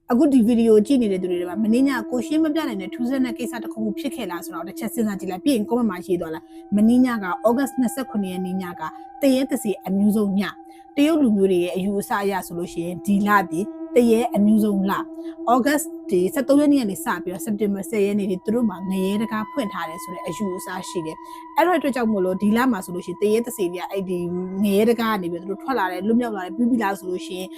အခုဒီဗီဒီယိုကြည့်နေတဲ့သူတွေမှာမင်းညာကိုရှင်းမပြနိုင်တဲ့ထူးဆန်းတဲ့ကိစ္စတစ်ခုခုဖြစ်ခဲ့လားဆိုတော့တစ်ချက်စဉ်းစားကြည့်လိုက်ပြီးရင် comment မှာရေးသွားလားမင်းညာက August 29 ရက်နေ့ညကတရေတစီအမျိုးဆုံးညတရုတ်လူမျိုးတွေရဲ့အယူအဆအရဆိုလို့ရှိရင်ဒီလဒီတရေအမျိုးဆုံးလ August ဒီ23ရက်နေ့ကနေစပြီးတော့ September 10 ရက်နေ့ဒီသူတို့မှာငရဲတကားဖွင့်ထားတယ်ဆိုတဲ့အယူအဆရှိတယ်အဲ့တော့အတွက်ကြောင့်မို့လို့ဒီလမှာဆိုလို့ရှိရင်တရေတစီတွေကအဲ့ဒီငရဲတကားကနေပြီးတော့သူတို့ထွက်လာတယ်လွတ်မြောက်လာတယ်ပြီးပြီလားဆိုလို့ရှိရင်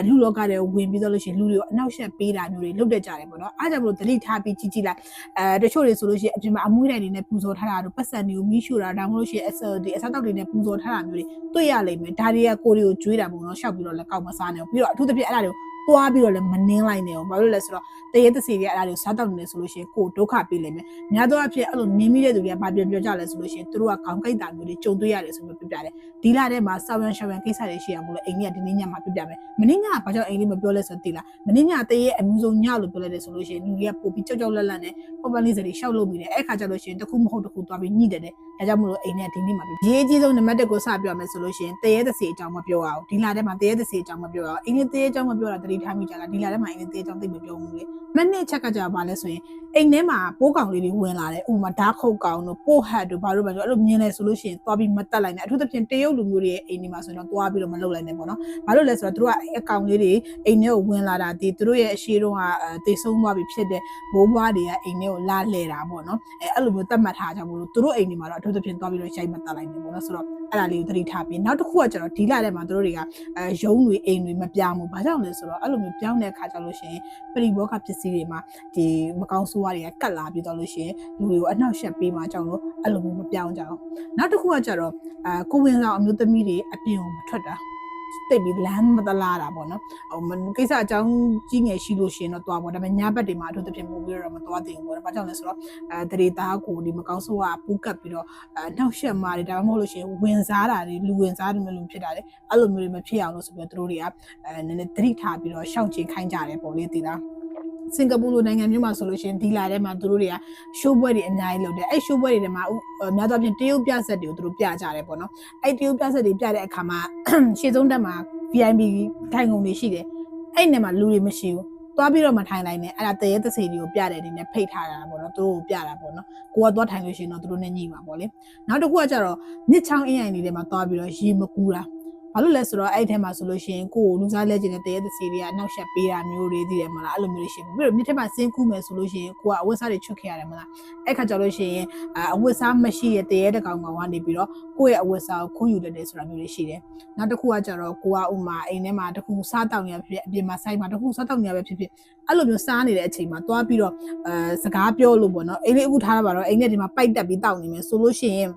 လူလောကတွေဝင်ပြီးတော့လို့ရှိရင်လူတွေကိုအနောက်ရှက်ပေးတာမျိုးတွေလုပ်တတ်ကြတယ်ပေါ့နော်အားကြောင့်မို့လို့သတိထားပြီးကြည့်လိုက်တချို့တွေဆိုလို့ရှိရင်အပြင်မှာအမွှေးတိုင်တွေနဲ့ပူဇော်ထားတာတို့ပတ်စံတွေကိုမီးရှို့တာဒါမှမဟုတ်လို့ရှိရင်အစားတောက်တွေနဲ့ပူဇော်ထားတာမျိုးတွေတွေ့ရလိမ့်မယ်ဒါတွေကကိုတွေကိုကျွေးတာပေါ့နော်ရှောက်ပြီးတော့လည်းကောက်မစားနိုင်ဘူးပြီးတော့အထူးသဖြင့်အဲ့ဒါတွေကိုသွားပြီးတော့လည်းမနှင်းလိုက်နေအောင်ဘာလို့လဲဆိုတော့တရေတစီတွေအဲ့ဒါတွေကိုစားတောက်နေတယ်ဆိုလို့ရှိရင်ကိုဒုက္ခပေးလိမ့်မယ်များသောအားဖြင့်အဲ့လိုနင်းမိတဲ့သူတွေကဘာပြောကြလဲဆိုလို့ရှိရင်သူတို့ကခေါင်းကိုက်တာမျိုးတွေကြုံတွေ့ရတယ်ဆိုပြီးပြပြတယ်ဒီလထဲမှာဆောင်းရန်ရှောင်းရန်ကိစ္စတွေရှိရမို့လို့အိမ်ကြီးကဒီနေ့ညမှာပြပြမယ်မနေ့ညကဘာကြောင့်အိမ်လေးမပြောလဲဆိုတော့သိလားမနေ့ညတရေအမျိုးဆုံးညလို့ပြောလိုက်တယ်ဆိုလို့ရှိရင်လူတွေကပို့ပြီးကြောက်လက်လက်နဲ့ပေါ်ပလေးစတွေရှောက်လို့မိတယ်အဲ့ခါကျလို့ရှိရင်တစ်ခုမဟုတ်တစ်ခုသွားပြီးညှိတယ်ဒါကြောင့်မို့လို့အိမ်နဲ့ဒီနေ့မှာရေးအကြီးဆုံးနံပါတ်1ကိုစပြောမယ်ဆိုလို့ရှိရင်တရေတစီအကြောင်းမပြောရအောင်ဒီလထဲမှာတရေတစီအကြောင်းမပြောရအောင်အိမ်လေးတရေအကြောင်းမပြောတာတတိထားမိကြလားဒီလထဲမှာအိမ်လေးတရေအကြောင်းသိမပြောဘူးလေမနေ့ချက်ကကြပါလဲဆိုရင်အိမ်ထဲမှာပိုးကောင်လေးတွေဝင်လာတယ်ဥပမာဓာတ်ခုတ်ကောင်တို့ပိုးဟတ်တို့ဘာလို့အဲ့လိုမြင်လဲဆိုလို့ရှိရင်သွားပြီးမတက်လိုက်နဲ့အထူးသဖြင့်တရုတ်လူမျိုးတွေရဲ့အိမ်ဒီမှာဆိုတော့သွားပြီးတော့မလုပ်လိုက်နဲ့ပေါ့နော်ဘာလို့လဲဆိုတော့သူတို့ကအကောင်လေးတွေအိမ်ထဲကိုဝင်လာတာဒီသူတို့ရဲ့အရှိတုံးကတေဆုံးသွားပြီဖြစ်တဲ့ဘိုးဘွားတွေကအိမ်ထဲကိုလာလှဲတာပေါ့နော်အဲ့လိုမျိုးတတ်မှတ်ထားကြမို့လို့သူတို့အိမ်ဒီမှာတော့အထူးသဖြင့်သွားပြီးတော့ရိုက်မတက်လိုက်နဲ့ပေါ့နော်ဆိုတော့အဲ့ဒါလေးကိုသတိထားပြီးနောက်တစ်ခုကကျတော့ဒီလထဲမှာသူတို့တွေကရုံးတွေအိမ်တွေမပြောင်းဘူးဘာကြောင့်လဲဆိုတော့အဲ့လိုမျိုးပြောင်းတဲ့အခါကျလို့ရှိရင်ပရိဘောဂပစ္စည်းတွေမှာဒီမကောင်းဆိုးဝါးတွေကကတ်လာပြီးတော့လို့ရှိရင်လူတွေကိုအနှောက်အယှက်ပေးမှကြောင့်လို့အဲ့လိုမျိုးမပြောင်းကြအောင်နောက်တစ်ခုကကျတော့ကိုဝင်ဆောင်အမျိုးသမီးတွေအပြင်ကိုမထွက်တာတိတ်ပြီးလမ်းမတလားတာပေါ့နော်ကိစ္စအကြောင်းကြီးငယ်ရှိလို့ရှိရင်တော့တွားပေါ့ဒါပေမဲ့ညဘက်တွေမှာအထူးသဖြင့်ပို့ပြီးတော့မတွားတင်ဘူးပေါ့ဘာကြောင့်လဲဆိုတော့တရေသားကိုဒီမကောင်းဆိုးကပူးကပ်ပြီးတော့နှောက်ယှက်မာတွေဒါမှမဟုတ်လို့ရှိရင်ဝင်စားတာတွေလူဝင်စားတယ်မျိုးဖြစ်တာလေအဲ့လိုမျိုးတွေမဖြစ်အောင်လို့ဆိုပြီးတော့တို့တွေကနည်းနည်းသတိထားပြီးတော့ရှောင်ကျဉ်ခိုင်းကြတယ်ပေါ့လေဒီလားစင်ကာပူလိုနိုင်ငံမျိုးမှာဆိုလို့ရှိရင်ဒီလာထဲမှာသူတို့တွေကရှိုးပွဲတွေအများကြီးလုပ်တယ်အဲ့ရှိုးပွဲတွေထဲမှာများသောအားဖြင့်တရုတ်ပြဆက်တွေကိုသူတို့ပြကြတယ်ပေါ့နော်အဲ့တရုတ်ပြဆက်တွေပြတဲ့အခါမှာရှေ့ဆုံးတက်မှာ VIP ထိုင်ကုန်တွေရှိတယ်အဲ့နေမှာလူတွေမရှိဘူးသွားပြီးတော့မထိုင်လိုက်နဲ့အဲ့ဒါတရေတစီတွေကိုပြတဲ့အနေနဲ့ဖိတ်ထားတာပေါ့နော်သူတို့ကိုပြတာပေါ့နော်ကိုကသွားထိုင်လို့ရှိရင်တော့သူတို့နဲ့ညှိမှာပေါ့လေနောက်တစ်ခုကကျတော့မြစ်ချောင်းအင်းအိုင်တွေထဲမှာသွားပြီးတော့ရေမကူးတာဘာလို့လဲဆိုတော့အဲ့ထဲမှာဆိုလို့ရှိရင်ကိုလူစားလဲကျင်တဲ့တရေတစီတွေကနောက်ဆက်ပေးတာမျိုးတွေသိတယ်မလားအဲ့လိုမျိုးတွေရှိဘူးပြီးတော့မြစ်ထဲမှာစင်းကူးမယ်ဆိုလို့ရှိရင်ကိုကအဝတ်စားတွေချွတ်ခဲ့ရတယ်မလားအဲ့ခါကျလို့ရှိရင်အဝတ်စားမရှိတဲ့တရေတကောင်ကောင်ကနေပြီးတော့ကိုရဲ့အဝတ်စားကိုခိုးယူတတ်တယ်ဆိုတာမျိုးတွေရှိတယ်နောက်တစ်ခုကကျတော့ကိုကဥမာအိမ်ထဲမှာတစ်ခုစားတောက်နေရဖြစ်အပြင်မှာဆိုင်မှာတစ်ခုစားတောက်နေရပဲဖြစ်အဲ့လိုမျိုးစားနေတဲ့အချိန်မှာသွားပြီးတော့စကားပြောလို့ပေါ့နော်အိမ်လေးအခုထားရပါတော့အိမ်ထဲဒီမှာပိုက်တက်ပြီးတောက်နေမယ်ဆိုလို့ရှိရင်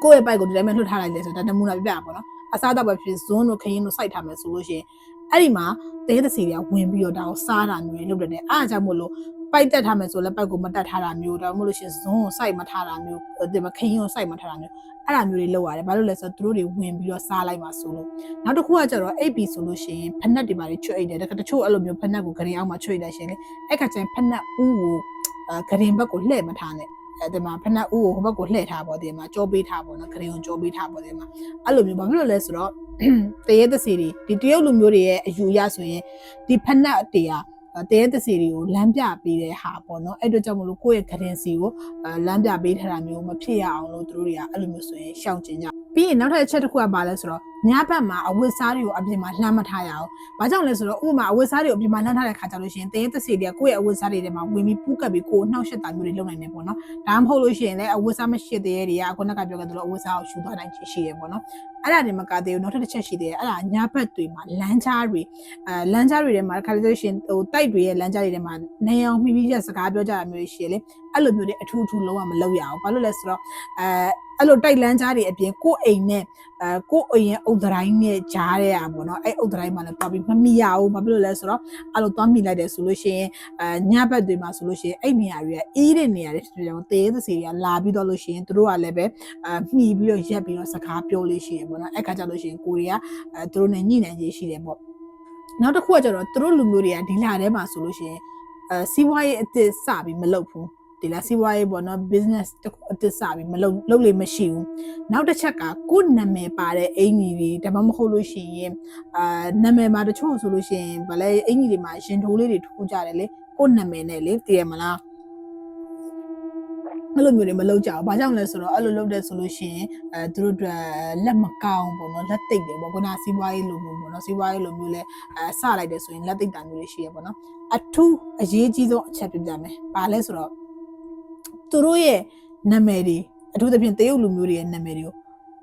ကိုရဲ့ပိုက်ကိုဒီတိုင်းမှလွှတ်ထားလိုက်လေဆိုတော့ဒါနမူနာပြပြပါပေါ့နော်အစားတော့ပဲဖြစ်ဇွန်းတို့ခရင်တို့စိုက်ထားမယ်ဆိုလို့ရှိရင်အဲ့ဒီမှာတရေတစီတွေကဝင်ပြီးတော့ဒါကိုစားတာမျိုးတွေလုပ်တယ်အားကြောင့်မို့လို့ပိုက်တက်ထားမယ်ဆိုလည်းပိုက်ကိုမတက်ထားတာမျိုးဒါမှမဟုတ်လို့ရှိရင်ဇွန်းကိုစိုက်မထားတာမျိုးဒီမှာခရင်ကိုစိုက်မထားတာမျိုးအဲ့ဒါမျိုးတွေလုပ်ရတယ်ဘာလို့လဲဆိုတော့သူတို့တွေဝင်ပြီးတော့စားလိုက်ပါဆိုလို့နောက်တစ်ခုကကျတော့အိပ်ပြီဆိုလို့ရှိရင်ဖက်နှက်တွေပါချွတ်အိတ်တယ်တချို့အဲ့လိုမျိုးဖက်နှက်ကိုဂရင်အောက်မှာချွတ်အိတ်လိုက်ရှင်လေအဲ့ခါကျရင်ဖက်နှက်ဦးကိုဂရင်ဘက်ကိုလှည့်မထားနဲ့ဒီမှာဖက်နှက်ဦးကိုဟိုဘက်ကိုလှည့်ထားပေါ့ဒီမှာကြောပေးထားပေါ့နော်ဂရင်ကိုကြောပေးထားပေါ့ဒီမှာအဲ့လိုမျိုးဘာဖြစ်လို့လဲဆိုတော့တရေတစီတွေဒီတရုတ်လူမျိုးတွေရဲ့အယူအရဆိုရင်ဒီဖက်နှက်တွေကတရေတစီတွေကိုလမ်းပြပေးတဲ့ဟာပေါ့နော်အဲ့တို့ကြောင့်မလို့ကိုယ့်ရဲ့ဂရင်စီကိုလမ်းပြပေးထားတာမျိုးမဖြစ်ရအောင်လို့တို့တွေကအဲ့လိုမျိုးဆိုရင်ရှောင်ကျင်ကြပြီးရင်နောက်ထပ်အချက်တစ်ခုကပါလဲဆိုတော့ညဘက်မှာအဝတ်စားတွေကိုအပြင်မှာလှမ်းမထားရအောင်။ဘာကြောင့်လဲဆိုတော့ဥပမာအဝတ်စားတွေကိုအပြင်မှာလှမ်းထားတဲ့ခါကျလို့ရှိရင်တရေတစီတွေကကိုယ့်ရဲ့အဝတ်စားတွေထဲမှာဝင်ပြီးပူးကပ်ပြီးကိုယ်နှောက်ယှက်တာမျိုးတွေလုပ်နိုင်တယ်ပေါ့နော်။ဒါမှမဟုတ်လို့ရှိရင်လည်းအဝတ်စားမရှိတဲ့တွေကအခုနကပြောခဲ့သလိုအဝတ်စားကိုရှူသွားနိုင်ရှိတယ်ပေါ့နော်။အဲ့ဒါတွေမကသေးဘူးနောက်ထပ်တစ်ချက်ရှိသေးတယ်အဲ့ဒါညဘက်တွေမှာလမ်းကြားတွေလမ်းကြားတွေထဲမှာခါလို့ရှိရင်တိုက်တွေရဲ့လမ်းကြားတွေထဲမှာနေအောင်မိမိရဲ့စကားပြောကြတာမျိုးရှိရလေအဲ့လိုမျိုးတွေအထူးထူလုံးဝမလုပ်ရအောင်။ဘာလို့လဲဆိုတော့အဲ့လိုတိုက်လန်းကြားတွေအပြင်ကိုယ်အိမ်နဲ့ကိုယ်အိမ်ရဲ့အုတ်တိုင်းနဲ့ကြားတဲ့อ่ะပေါ့နော်အဲ့အုတ်တိုင်းမှာလည်းတွားပြီးမမိရဘူးဘာဖြစ်လို့လဲဆိုတော့အဲ့လိုတွားမိလိုက်တယ်ဆိုလို့ရှိရင်ညဘက်တွေမှာဆိုလို့ရှိရင်အဲ့နေရာတွေကအေးတဲ့နေရာတွေဆိုတော့တေးသစီတွေကလာပြီးတော့လို့ရှိရင်တို့ကလည်းပဲမှီပြီးတော့ရက်ပြီးတော့စကားပြောလို့ရှိရင်ပေါ့နော်အဲ့ခါကျလို့ရှိရင်ကိုတွေကတို့နဲ့ညှိနှိုင်းရေးရှိတယ်ပေါ့နောက်တစ်ခုကကျတော့တို့လူမျိုးတွေကဒီလာထဲမှာဆိုလို့ရှိရင်စီးပွားရေးအသစ်စပြီးမလုပ်ဘူး ဒီလားစီးပွားရေးပေါ့နော် business တခုအသစ်စပြီးမလုပ်လို့မရှိဘူးနောက်တစ်ချက်ကကိုနာမည်ပါတဲ့အင်ကြီးတွေဒါမှမဟုတ်လို့ရှိရင်နာမည်မှာတချို့ဆိုလို့ရှိရင်ဗလဲအင်ကြီးတွေမှာရင်ထိုးလေးတွေထိုးကြတယ်လေကိုနာမည်နဲ့လေတည်ရမလားအဲ့လိုမျိုးတွေမလုပ်ကြဘူး။ဘာကြောင့်လဲဆိုတော့အဲ့လိုလုပ်တဲ့ဆိုလို့ရှိရင်သူတို့အတွက်လက်မကောင်းပေါ့နော်လက်သိပ်တယ်ပေါ့ခုနစီးပွားရေးလိုမျိုးပေါ့နော်စီးပွားရေးလိုမျိုးလဲစလိုက်တယ်ဆိုရင်လက်သိပ်တာမျိုးတွေရှိရပေါ့နော်အထူးအရေးကြီးဆုံးအချက်ပြပြမယ်။ဘာလဲဆိုတော့သူတို့ရဲ့နာမည်တွေအထူးသဖြင့်တရုတ်လူမျိုးတွေရဲ့နာမည်တွေကို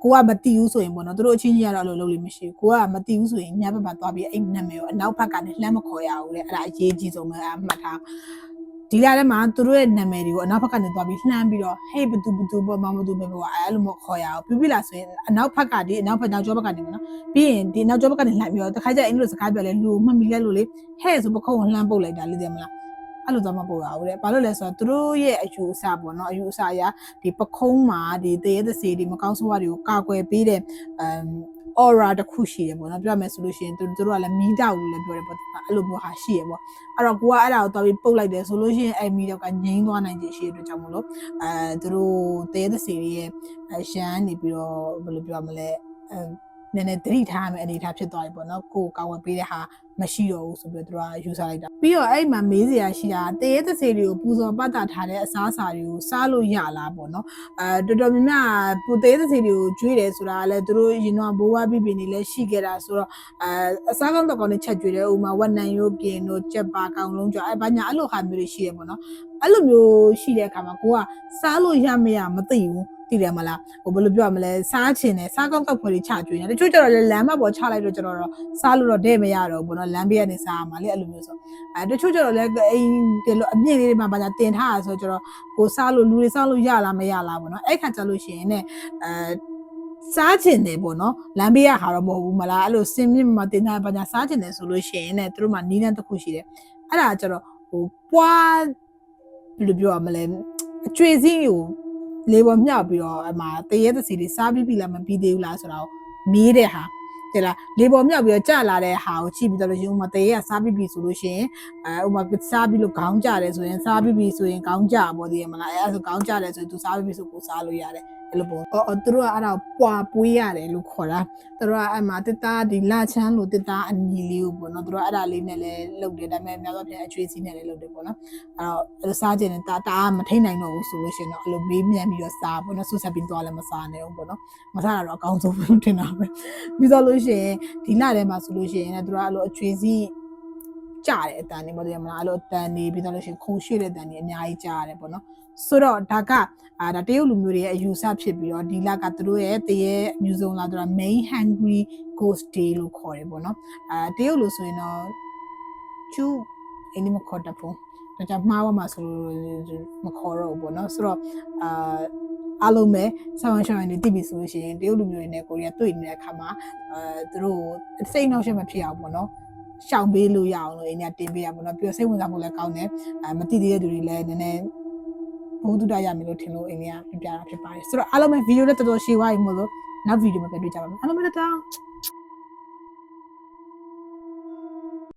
ကိုကမသိဘူးဆိုရင်ပေါ့နော်သူတို့အချင်းကြီးကတော့အဲ့လိုလုပ်လို့မရှိဘူးကိုကမသိဘူးဆိုရင်ညဘက်မှာသွားပြီးအဲ့နာမည်ကိုအနောက်ဘက်ကနေလှမ်းမခေါ်ရဘူးလေအဲ့ဒါအရေးကြီးဆုံးပဲအမှတ်ထားဒီလာထဲမှာသူတို့ရဲ့နာမည်တွေကိုအနောက်ဘက်ကနေသွားပြီးလှမ်းပြီးတော့ hey ဘသူပေါ့မမသူပဲပေါ့အဲ့လိုမခေါ်ရဘူးပြီးလားဆိုရင်အနောက်ဘက်ကဒီအနောက်ဘက်နောက်ကျောဘက်ကနေပေါ့နော်ပြီးရင်ဒီနောက်ကျောဘက်ကနေလှမ်းပြီးတော့တခါကျအင်္ဂလိပ်စကားပြောလဲလူမှတ်မိလဲလို့လေ hey ဆိုပခုံးကိုလှမ်းပုတ်လိုက်တာလေတယ်မလားအဲ့လိုတော့မပို့ရဘူးတဲ့ဘာလို့လဲဆိုတော့သူတို့ရဲ့အယူအဆပေါ့နော်အယူအဆအရာဒီပခုံးမှာဒီတရေသစေဒီမကောင်းဆိုးဝါးတွေကိုကာကွယ်ပေးတဲ့aura တစ်ခုရှိတယ်ပေါ့နော်ပြောမယ်ဆိုလို့ရှိရင်သူတို့ကလည်းမီးတောက်လို့လည်းပြောတယ်ပေါ့အဲ့လိုမျိုးဟာရှိရပေါ့အဲ့တော့ကိုကအဲ့ဒါကိုတော်ပြီးပုတ်လိုက်တယ်ဆိုလို့ရှိရင်အဲ့မီးတောက်ကငိမ့်သွားနိုင်ခြေရှိတဲ့အတွက်ကြောင့်မလို့သူတို့တရေသစေရဲ့ရှမ်းနေပြီးတော့ဘယ်လိုပြောမလဲနည်းနည်းသတိထားမယ်အနေထားဖြစ်သွားပြီပေါ့နော်ကိုကာဝယ်ပေးတဲ့ဟာမရှိတော့ဘူးဆိုပြီးတော့သူကယူဆလိုက်တာပြီးတော့အဲ့မှာမေးစရာရှိတာတရေသစေတွေကိုပူဇော်ပတ်တာထားတဲ့အစားအစာတွေကိုစားလို့ရလားပေါ့နော်တော်တော်များများပူတရေသစေတွေကိုကျွေးတယ်ဆိုတာလည်းသူတို့ရင်တော့ဘိုးဘွားပြပြနေလဲရှိခဲ့တာဆိုတော့အစားကောင်းတော့ကောင်းနဲ့ချက်ကျွေးတယ်ဥမာဝက်နံရိုးကင်တို့ကြက်ပါကောင်လုံးကြအဲ့ဘာညာအဲ့လိုဟာမျိုးတွေရှိရပေါ့နော်အဲ့လိုမျိုးရှိတဲ့အခါမှာကိုကစားလို့ရမရမသိဘူးတည်တယ်မလားဟိုဘယ်လိုပြောရမလဲစားချင်တယ်စားကောင်းကောက်ဖွယ်တွေချကျွေးတယ်တချို့ကျတော့လမ်းမပေါ်ချလိုက်တော့ကျတော့စားလို့တော့တဲ့မရတော့ဘူးပေါ့နော်လမ်းဘေးကနေစားရမှာလေအဲ့လိုမျိုးဆိုတချို့ကျတော့လည်းအိမ်ဒီလိုအမြင့်လေးတွေမှာဘာသာတင်ထားရဆိုတော့ကိုစားလို့လူတွေစားလို့ရလားမရလားပေါ့နော်အဲ့ခါကျလို့ရှိရင်ねစားချင်တယ်ပေါ့နော်လမ်းဘေးကဟာတော့မဟုတ်ဘူးမလားအဲ့လိုစင်မြင့်မှာတင်ထားဘာသာစားချင်တယ်ဆိုလို့ရှိရင်ねသူတို့မှနီးနှန်းတစ်ခုရှိတယ်အဲ့ဒါကျတော့ဟိုပွားဘယ်လိုပြောရမလဲအကျွေးစင်းကိုလေပေါ်မြောက်ပြီးတော့အမှတရေသစီတွေစားပြီးပြီလားမပြီးသေးဘူးလားဆိုတော့မေးတဲ့ဟာတဲ့လားလေပေါ်မြောက်ပြီးတော့ကြာလာတဲ့ဟာကိုကြည့်ပြီးတော့လို့ရှိရင်ဥမာတရေကစားပြီးပြီဆိုလို့ရှိရင်ဥမာစားပြီးလို့ခေါင်းကြတယ်ဆိုရင်စားပြီးပြီဆိုရင်ခေါင်းကြပေါ့ဒီမလားအဲ့ဆိုခေါင်းကြတယ်ဆိုရင်သူစားပြီးပြီဆိုကိုစားလို့ရတယ်အဲ့လိုပေါ့သူတို့ကအဲ့ဒါပွာပွေးရတယ်လို့ခေါ်တာသူတို့ကအဲ့မှာတစ်သားဒီလာချမ်းလို့တစ်သားအညီလေးကိုပေါ့နော်သူတို့အဲ့ဒါလေးနဲ့လည်းလုပ်တယ်ဒါပေမဲ့များသောအားဖြင့်အကျွေးစီးနဲ့လည်းလုပ်တယ်ပေါ့နော်အဲ့တော့စားခြင်းနဲ့တာမထိန်နိုင်တော့ဘူးဆိုလို့ရှိရင်တော့အဲ့လိုမေးမြန်းပြီးတော့စားပေါ့နော်ဆူဆက်ပြီးသွားလည်းမစားနဲ့ဘူးပေါ့နော်မစားတာတော့အကောင်းဆုံးပဲထင်တာပဲပြီးတော့လို့ရှိရင်ဒီလထဲမှာဆိုလို့ရှိရင်လည်းသူတို့ကအဲ့လိုအကျွေးစီးကြတယ်အတန်နေပေါ့ဒီမလားအဲ့လိုအတန်နေပြီးတော့လို့ရှိရင်ခုံရှိတဲ့အတန်နေအများကြီးကြားရတယ်ပေါ့နော်ဆိုတော့ဒါကဒါတရုတ်လူမျိုးတွေရဲ့အယူဆဖြစ်ပြီးတော့ဒီလကသူတို့ရဲ့တရေအမျိုးဆုံးလာတော့ main hungry ghost day လို့ခေါ်တယ်ပေါ့နော်တရုတ်လူဆိုရင်တော့ကျူအင်းမခေါ်တတ်ဘူးဒါကြောင့်မှားဝမှာဆိုမခေါ်တော့ဘူးပေါ့နော်ဆိုတော့အားလုံးပဲဆောင်းရှောင်းနေတိပြီဆိုလို့ရှိရင်တရုတ်လူမျိုးတွေနဲ့ကိုရီးယားတွေ့နေတဲ့အခါမှာသူတို့စိတ်နှောက်ယှက်မဖြစ်အောင်ပေါ့နော်ရှောင်ပေးလို့ရအောင်လို့အင်းကတင်ပေးရပါတော့ပြီးတော့စိတ်ဝင်စားမှုလည်းကောင်းတယ်မတိသေးတဲ့သူတွေလည်းနည်းနည်းဘုဒ္ဓရမယ်လို့ထင်လို့အင်းကပြပြတာဖြစ်ပါတယ်ဆိုတော့အားလုံးပဲဗီဒီယိုနဲ့တော်တော်ရှည်သွားပြီမို့လို့နောက်ဗီဒီယိုမှာပြန်တွေ့ကြပါမယ်အားလုံးပဲတောင်း